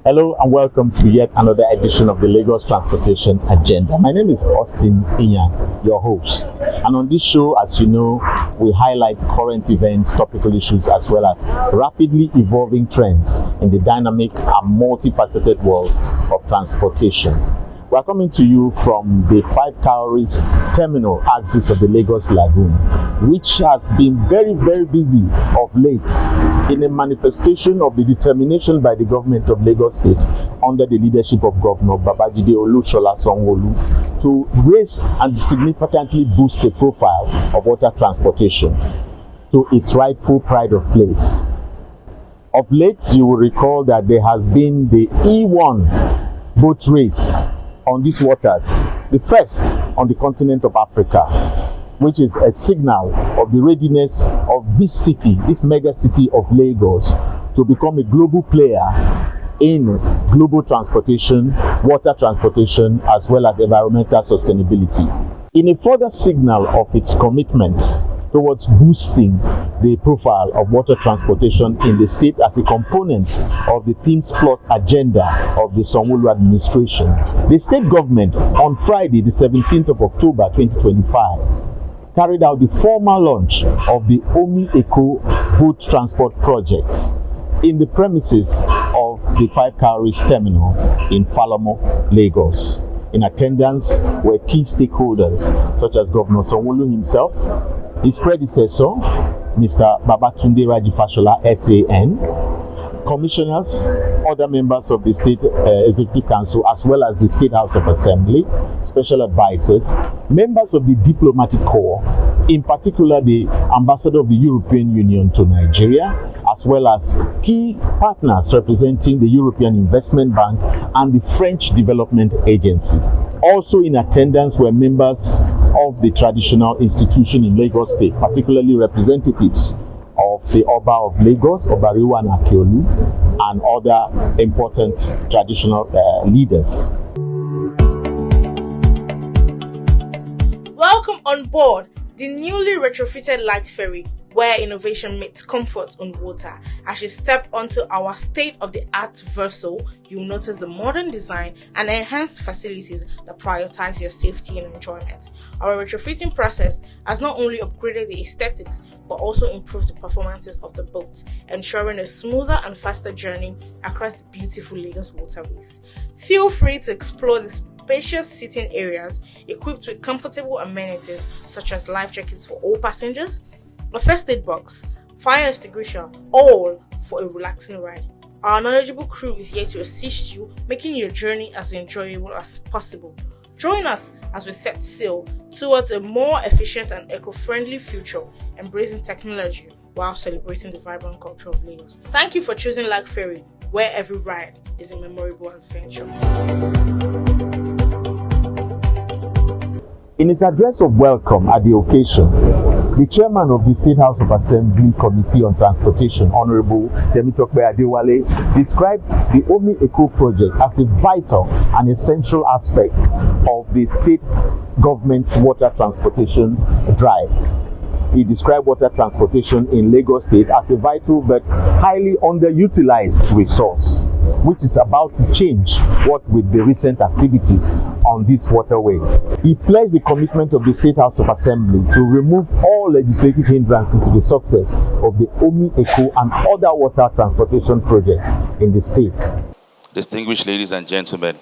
Hello and welcome to yet another edition of the Lagos Transportation Agenda. My name is Austin Inya, your host. And on this show, as you know, we highlight current events, topical issues, as well as rapidly evolving trends in the dynamic and multifaceted world of transportation. We are coming to you from the 5 Cowries terminal axis of the Lagos Lagoon, which has been very busy of late in a manifestation of the determination by the government of Lagos State under the leadership of Governor Babajide Olusola Sanwo-Olu to raise and significantly boost the profile of water transportation to its rightful pride of place. Of late, you will recall that there has been the E1 boat race on these waters, the first on the continent of Africa, which is a signal of the readiness of this city, this mega city of Lagos, to become a global player in global transportation, water transportation, as well as environmental sustainability. In a further signal of its commitment towards boosting the profile of water transportation in the state as a component of the Things Plus agenda of the Sanwo-Olu administration, the state government on Friday, the 17th of October 2025, carried out the formal launch of the Omi Eko Boat Transport Project in the premises of the 5 Cowries terminal in Falomo, Lagos. In attendance were key stakeholders such as Governor Sanwo-Olu himself, his predecessor, Mr. Babatunde Raji Fashola, SAN, commissioners, other members of the State Executive Council, as well as the State House of Assembly, special advisors, members of the diplomatic corps, in particular the ambassador of the European Union to Nigeria, as well as key partners representing the European Investment Bank and the French Development Agency. Also in attendance were members of the traditional institution in Lagos State, particularly representatives of the Oba of Lagos, Obariwa and Akiolu, and other important traditional leaders. Welcome on board the newly retrofitted light ferry, where innovation meets comfort on water. As you step onto our state-of-the-art vessel, you'll notice the modern design and enhanced facilities that prioritize your safety and enjoyment. Our retrofitting process has not only upgraded the aesthetics, but also improved the performances of the boat, ensuring a smoother and faster journey across the beautiful Lagos waterways. Feel free to explore the spacious sitting areas equipped with comfortable amenities such as life jackets for all passengers, a first aid box, fire extinguisher, all for a relaxing ride. Our knowledgeable crew is here to assist you, making your journey as enjoyable as possible. Join us as we set sail towards a more efficient and eco-friendly future, embracing technology while celebrating the vibrant culture of Lagos. Thank you for choosing Light Ferry, where every ride is a memorable adventure. In his address of welcome at the occasion, the chairman of the State House of Assembly Committee on Transportation, Honorable Temitope Adewale, described the Omi Eko Project as a vital and essential aspect of the state government's water transportation drive. He described water transportation in Lagos State as a vital but highly underutilized resource, which is about to change what with the recent activities on these waterways. He pledged the commitment of the State House of Assembly to remove all legislative hindrances to the success of the Omi Eko and other water transportation projects in the state. Distinguished ladies and gentlemen,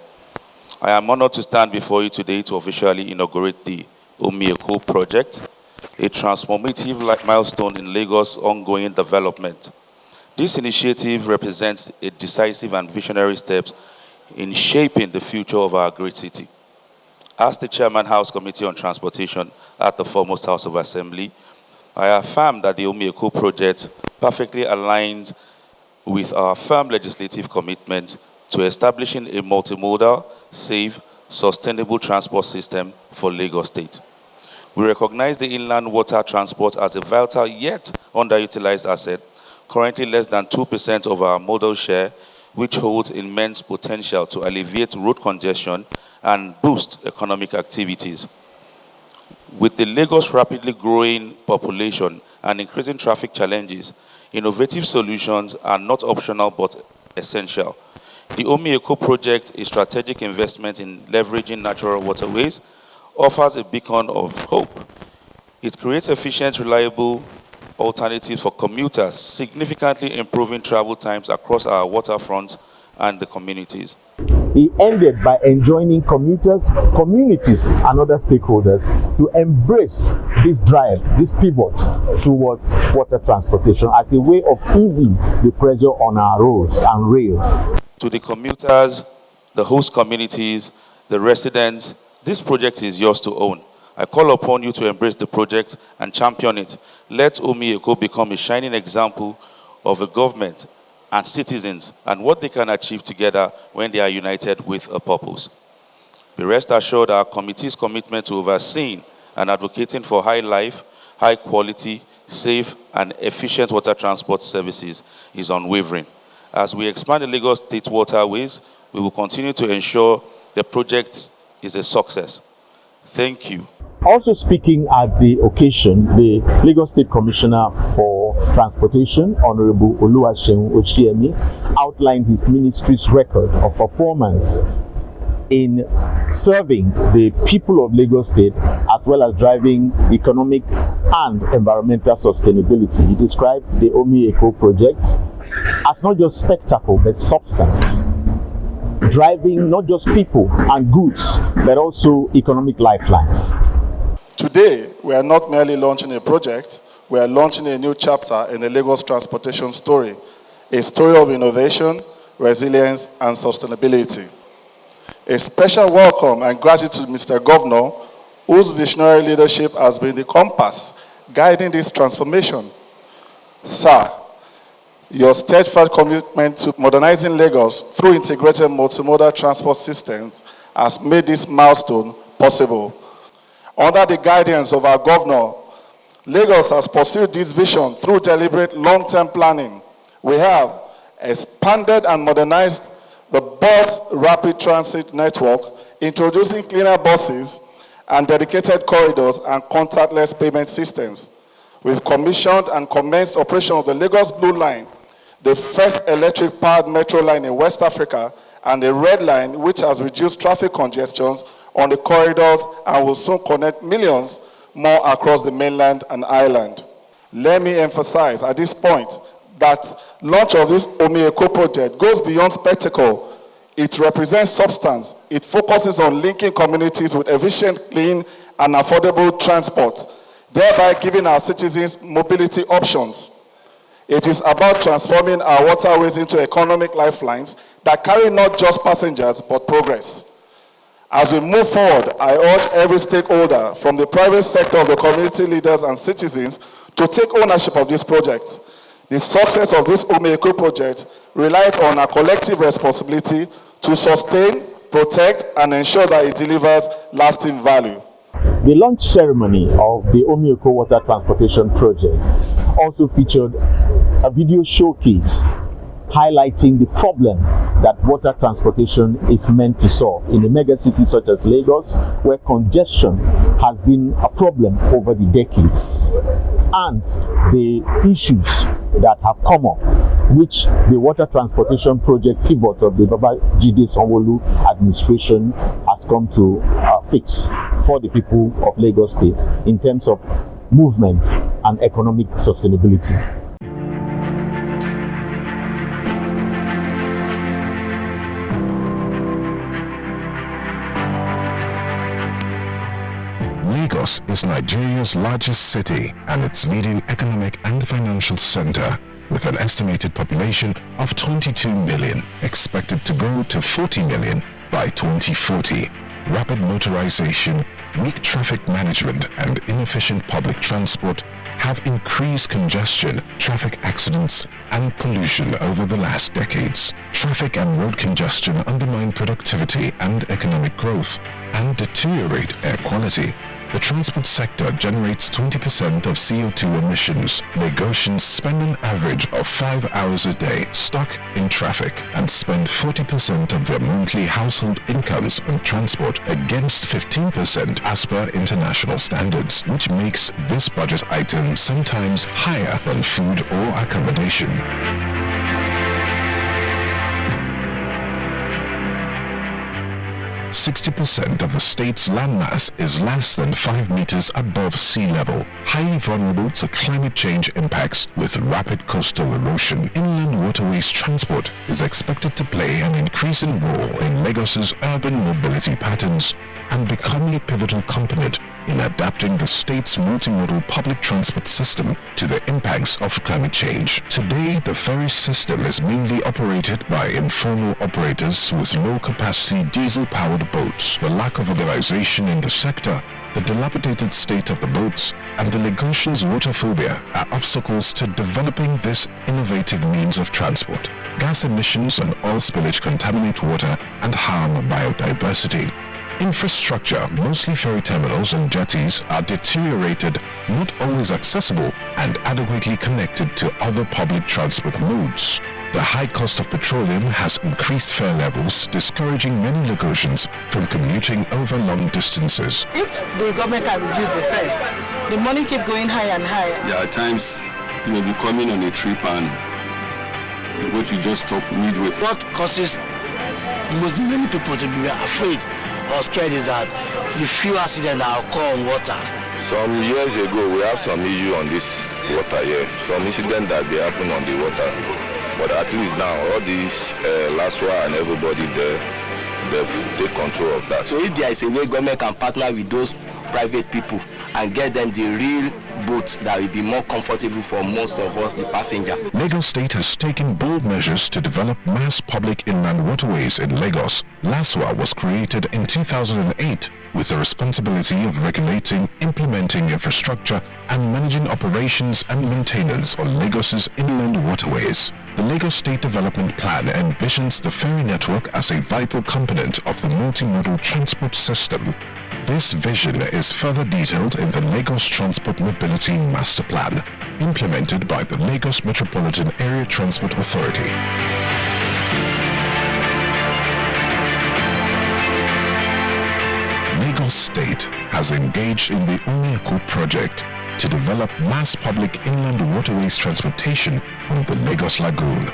I am honored to stand before you today to officially inaugurate the Omi Eko Project, a transformative milestone in Lagos' ongoing development. This initiative represents a decisive and visionary step in shaping the future of our great city. As the Chairman House Committee on Transportation at the foremost House of Assembly, I affirm that the Omi Eko Project perfectly aligns with our firm legislative commitment to establishing a multimodal, safe, sustainable transport system for Lagos State. We recognize the inland water transport as a vital yet underutilized asset, currently less than 2% of our modal share, which holds immense potential to alleviate road congestion and boost economic activities. With the Lagos rapidly growing population and increasing traffic challenges, innovative solutions are not optional but essential. The Omi Eko Project, a strategic investment in leveraging natural waterways, offers a beacon of hope. It creates efficient, reliable alternatives for commuters, significantly improving travel times across our waterfront and the communities. He ended by enjoining commuters, communities, and other stakeholders to embrace this drive, this pivot towards water transportation as a way of easing the pressure on our roads and rail. To the commuters, the host communities, the residents, this project is yours to own. I call upon you to embrace the project and champion it. Let Omi Eko become a shining example of a government and citizens and what they can achieve together when they are united with a purpose. Be rest assured our committee's commitment to overseeing and advocating for high life, high quality, safe and efficient water transport services is unwavering. As we expand the Lagos State waterways, we will continue to ensure the project is a success. Thank you. Also speaking at the occasion, the Lagos State Commissioner for Transportation, Honorable Oluwaseun Oshiemi, outlined his ministry's record of performance in serving the people of Lagos State as well as driving economic and environmental sustainability. He described the Omi Eko Project as not just spectacle but substance, driving not just people and goods but also economic lifelines. Today, we are not merely launching a project, we are launching a new chapter in the Lagos transportation story, a story of innovation, resilience, and sustainability. A special welcome and gratitude to Mr. Governor, whose visionary leadership has been the compass guiding this transformation. Sir, your steadfast commitment to modernizing Lagos through integrated multimodal transport systems has made this milestone possible. Under the guidance of our governor, Lagos has pursued this vision through deliberate long-term planning. We have expanded and modernized the bus rapid transit network, introducing cleaner buses and dedicated corridors and contactless payment systems. We've commissioned and commenced operation of the Lagos Blue Line, the first electric-powered metro line in West Africa, and the Red Line, which has reduced traffic congestions on the corridors and will soon connect millions more across the mainland and island. Let me emphasize at this point that launch of this Omi Eko project goes beyond spectacle. It represents substance. It focuses on linking communities with efficient, clean, and affordable transport, thereby giving our citizens mobility options. It is about transforming our waterways into economic lifelines that carry not just passengers, but progress. As we move forward, I urge every stakeholder, from the private sector, the community leaders and citizens, to take ownership of this project. The success of this Omi Eko project relies on our collective responsibility to sustain, protect, and ensure that it delivers lasting value. The launch ceremony of the Omi Eko Water Transportation Project also featured a video showcase highlighting the problem that water transportation is meant to solve in a megacity such as Lagos, where congestion has been a problem over the decades, and the issues that have come up, which the water transportation project pivot of the Babajide Sanwo-Olu administration has come to fix for the people of Lagos State in terms of movement and economic sustainability. Lagos is Nigeria's largest city and its leading economic and financial center, with an estimated population of 22 million, expected to grow to 40 million by 2040. Rapid motorization, weak traffic management, and inefficient public transport have increased congestion, traffic accidents, and pollution over the last decades. Traffic and road congestion undermine productivity and economic growth and deteriorate air quality. The transport sector generates 20% of CO2 emissions. Lagosians spend an average of 5 hours a day stuck in traffic and spend 40% of their monthly household incomes on transport, against 15% as per international standards, which makes this budget item sometimes higher than food or accommodation. 60% of the state's landmass is less than 5 meters above sea level, highly vulnerable to climate change impacts. With rapid coastal erosion, inland waterways transport is expected to play an increasing role in Lagos's urban mobility patterns and become a pivotal component in adapting the state's multimodal public transport system to the impacts of climate change. Today, the ferry system is mainly operated by informal operators with low-capacity diesel-powered boats. The lack of organization in the sector, the dilapidated state of the boats, and the Lagosians' water phobia are obstacles to developing this innovative means of transport. Gas emissions and oil spillage contaminate water and harm biodiversity. Infrastructure, mostly ferry terminals and jetties, are deteriorated, not always accessible, and adequately connected to other public transport modes. The high cost of petroleum has increased fare levels, discouraging many Lagosians from commuting over long distances. If the government can reduce the fare, the money keep going higher and higher. There are times you may be coming on a trip and the boat will just stop midway. What causes many people to be afraid or scared is that the few accidents that occur on water. Some years ago, we have some issue on this water here. Some incident that they happen on the water. But at least now, all these LASWA and everybody there, they've take control of that. So if there is a way government can partner with those private people and get them the real boats that will be more comfortable for most of us, the passenger. Lagos State has taken bold measures to develop mass public inland waterways in Lagos. LASWA was created in 2008 with the responsibility of regulating, implementing infrastructure, and managing operations and maintenance on Lagos's inland waterways. The Lagos State Development Plan envisions the ferry network as a vital component of the multimodal transport system. This vision is further detailed in the Lagos Transport Mobility Master Plan, implemented by the Lagos Metropolitan Area Transport Authority. Lagos State has engaged in the Omi Eko Project to develop mass public inland waterways transportation on the Lagos Lagoon.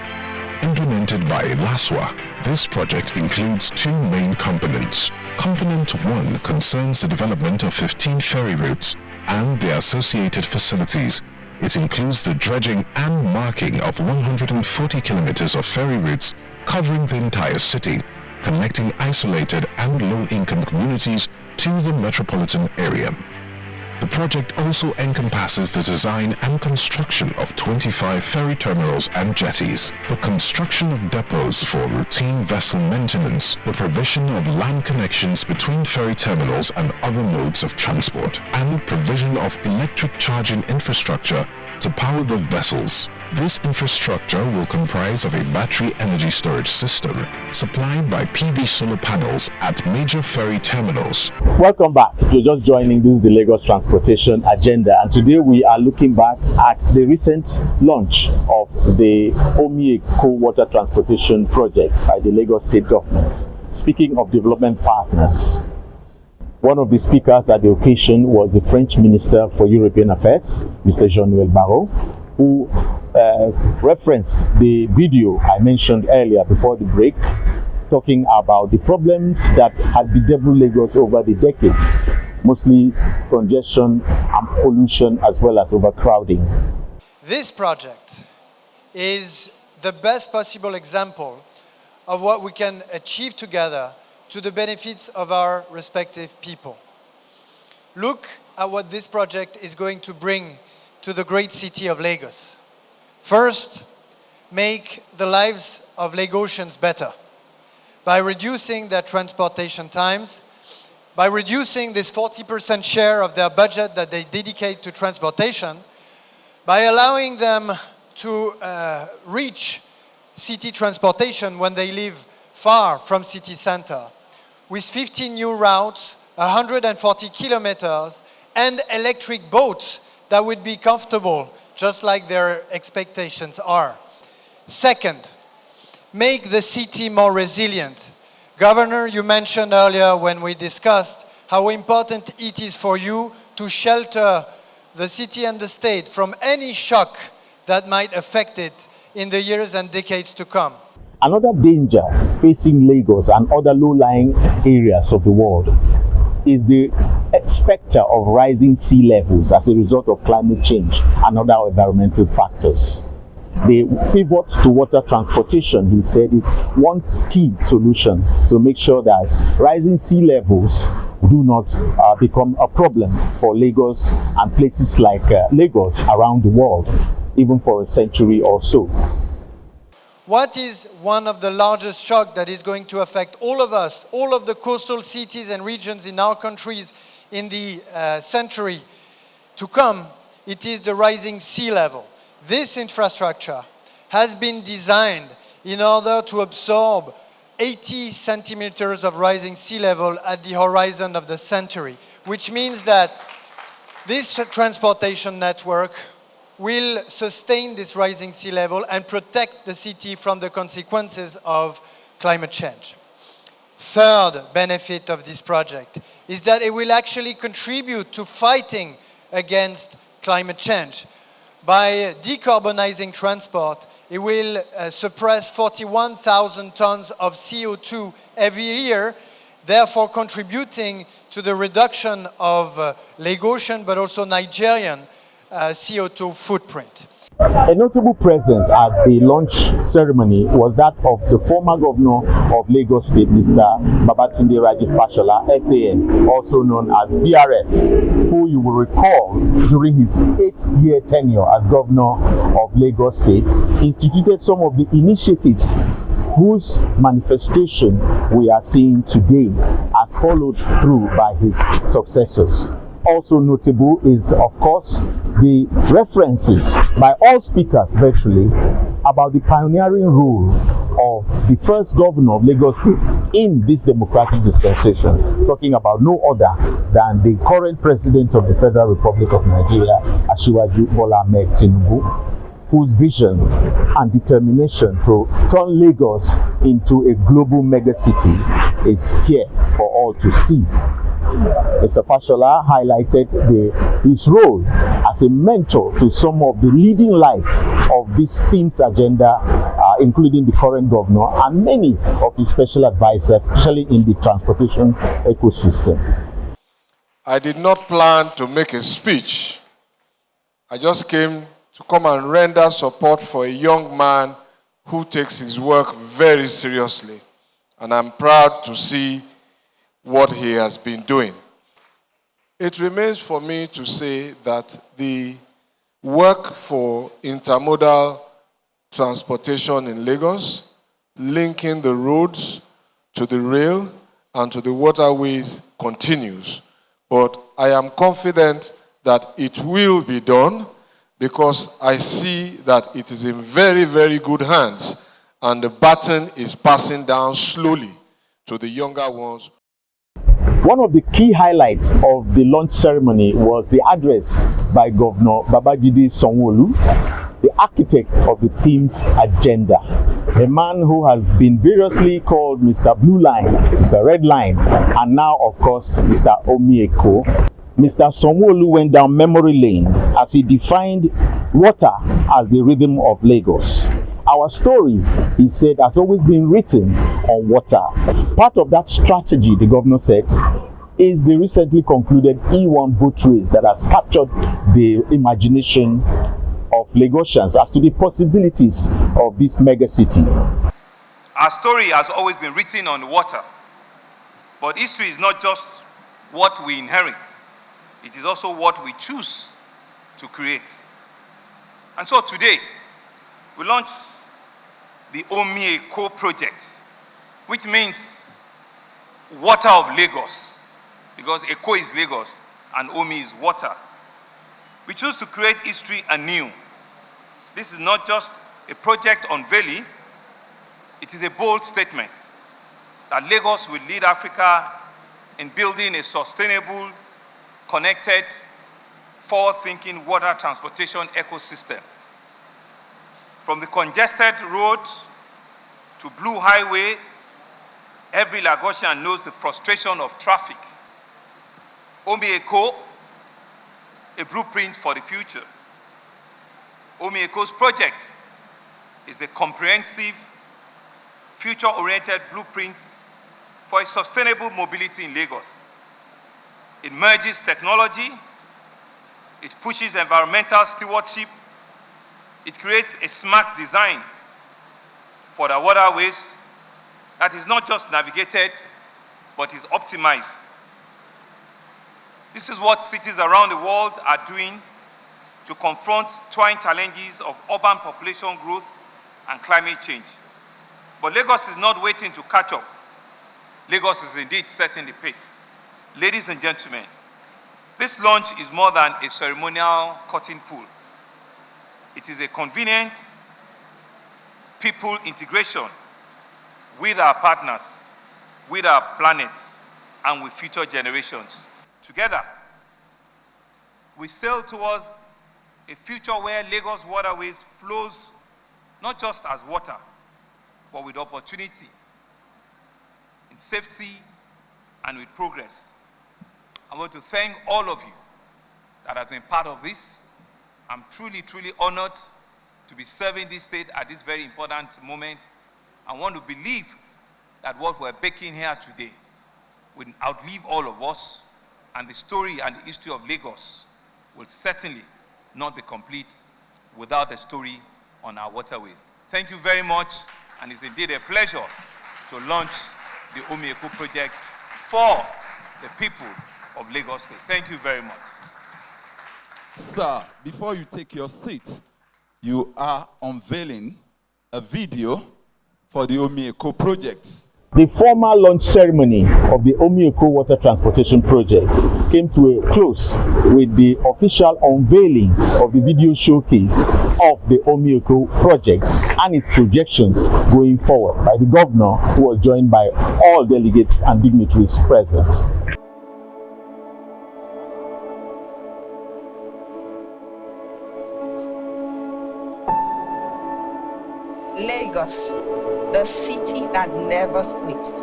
Implemented by LASWA, this project includes two main components. Component 1 concerns the development of 15 ferry routes and their associated facilities. It includes the dredging and marking of 140 kilometers of ferry routes covering the entire city, connecting isolated and low-income communities to the metropolitan area. The project also encompasses the design and construction of 25 ferry terminals and jetties, the construction of depots for routine vessel maintenance, the provision of land connections between ferry terminals and other modes of transport, and provision of electric charging infrastructure to power the vessels. This infrastructure will comprise of a battery energy storage system supplied by PV solar panels at major ferry terminals. Welcome back. If you're just joining, this is the Lagos Transportation Agenda, and today we are looking back at the recent launch of the Omi Eko Water Transportation Project by the Lagos State Government. Speaking of development partners, one of the speakers at the occasion was the French Minister for European Affairs, Mr. Jean-Noël Barrot, who referenced the video I mentioned earlier before the break, talking about the problems that had bedeviled Lagos over the decades, mostly congestion and pollution as well as overcrowding. This project is the best possible example of what we can achieve together to the benefits of our respective people. Look at what this project is going to bring to the great city of Lagos. First, make the lives of Lagosians better by reducing their transportation times, by reducing this 40% share of their budget that they dedicate to transportation, by allowing them to reach city transportation when they live far from city center, with 15 new routes, 140 kilometers, and electric boats that would be comfortable, just like their expectations are. Second, make the city more resilient. Governor, you mentioned earlier when we discussed how important it is for you to shelter the city and the state from any shock that might affect it in the years and decades to come. Another danger facing Lagos and other low-lying areas of the world is the specter of rising sea levels as a result of climate change and other environmental factors. The pivot to water transportation, he said, is one key solution to make sure that rising sea levels do not become a problem for Lagos and places like Lagos around the world, even for a century or so. What is one of the largest shocks that is going to affect all of us, all of the coastal cities and regions in our countries in the century to come? It is the rising sea level. This infrastructure has been designed in order to absorb 80 centimeters of rising sea level at the horizon of the century, which means that this transportation network will sustain this rising sea level and protect the city from the consequences of climate change. Third benefit of this project is that it will actually contribute to fighting against climate change. By decarbonizing transport, it will suppress 41,000 tons of CO2 every year, therefore contributing to the reduction of Lagosian but also Nigerian CO2 footprint. A notable presence at the launch ceremony was that of the former governor of Lagos State, Mr. Babatunde Raji Fashola, SAN, also known as BRF, who you will recall during his 8-year tenure as governor of Lagos State, instituted some of the initiatives whose manifestation we are seeing today as followed through by his successors. Also notable is, of course, the references by all speakers virtually about the pioneering role of the first governor of Lagos State in this democratic dispensation, talking about no other than the current president of the Federal Republic of Nigeria, Asiwaju Bola Ahmed Tinubu, whose vision and determination to turn Lagos into a global megacity is here for all to see. Mr. Fashola highlighted his role as a mentor to some of the leading lights of this team's agenda, including the current governor and many of his special advisors, especially in the transportation ecosystem. I did not plan to make a speech. I just came to come and render support for a young man who takes his work very seriously. And I'm proud to see what he has been doing. It remains for me to say that the work for intermodal transportation in Lagos, linking the roads to the rail and to the waterways, continues. But I am confident that it will be done because I see that it is in very, very good hands and the baton is passing down slowly to the younger ones. One of the key highlights of the launch ceremony was the address by Governor Babajide Sanwo-Olu, the architect of the team's agenda, a man who has been variously called Mr. Blue Line, Mr. Red Line, and now, of course, Mr. Omi Eko. Mr. Sanwo-Olu went down memory lane as he defined water as the rhythm of Lagos. Our story, he said, has always been written on water. Part of that strategy, the governor said, is the recently concluded E1 boat race that has captured the imagination of Lagosians as to the possibilities of this megacity. Our story has always been written on water, but history is not just what we inherit, it is also what we choose to create. And so today, we launched the Omi Eko Project, which means water of Lagos, because Eko is Lagos and Omi is water. We choose to create history anew. This is not just a project unveiling, it is a bold statement that Lagos will lead Africa in building a sustainable, connected, forward-thinking water transportation ecosystem. From the congested road to Blue Highway, every Lagosian knows the frustration of traffic. Omi Eko, a blueprint for the future. Omi Eko's project is a comprehensive future-oriented blueprint for a sustainable mobility in Lagos. It merges technology, it pushes environmental stewardship, it creates a smart design for the waterways that is not just navigated, but is optimized. This is what cities around the world are doing to confront twin challenges of urban population growth and climate change. But Lagos is not waiting to catch up. Lagos is indeed setting the pace. Ladies and gentlemen, this launch is more than a ceremonial curtain pull. It is a convenient people integration with our partners, with our planet, and with future generations. Together, we sail towards a future where Lagos waterways flows not just as water, but with opportunity, in safety, and with progress. I want to thank all of you that have been part of this. I'm truly, truly honored to be serving this state at this very important moment. I want to believe that what we're baking here today will outlive all of us, and the story and the history of Lagos will certainly not be complete without the story on our waterways. Thank you very much, and it's indeed a pleasure to launch the Omi Eko Project for the people of Lagos State. Thank you very much. Sir, before you take your seat, you are unveiling a video for the Omi Eko Project. The formal launch ceremony of the Omi Eko Water Transportation Project came to a close with the official unveiling of the video showcase of the Omi Eko Project and its projections going forward by the governor, who was joined by all delegates and dignitaries present. Lagos, the city that never sleeps,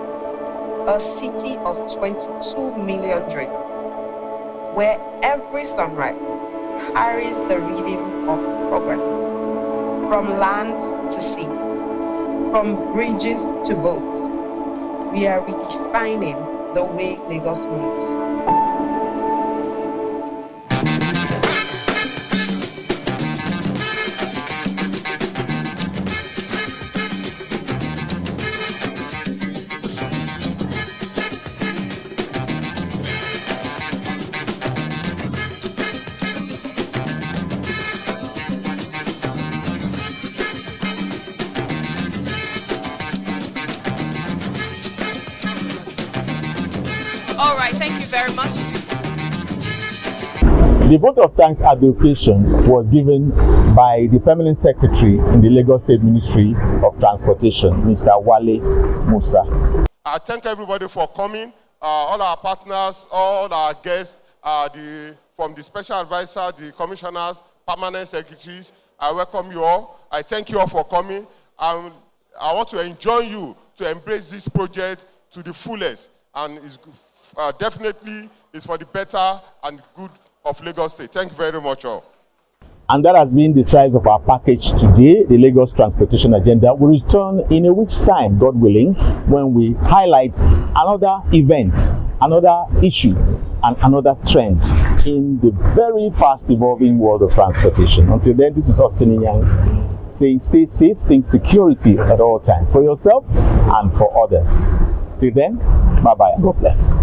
a city of 22 million dreams, where every sunrise carries the rhythm of progress, from land to sea, from bridges to boats. We are redefining the way Lagos moves. All right, thank you very much. The vote of thanks at the occasion was given by the Permanent Secretary in the Lagos State Ministry of Transportation, Mr. Wale Musa. I thank everybody for coming, all our partners, all our guests, from the special advisor, the commissioners, permanent secretaries. I welcome you all. I thank you all for coming. I want to enjoin you to embrace this project to the fullest, and it's definitely is for the better and good of Lagos State. Thank you very much all. And that has been the size of our package today, the Lagos Transportation Agenda. We return in a week's time, God willing, when we highlight another event, another issue, and another trend in the very fast evolving world of transportation. Until then, this is Austin Inyang saying stay safe, think security at all times for yourself and for others. Till then, bye-bye. God bless.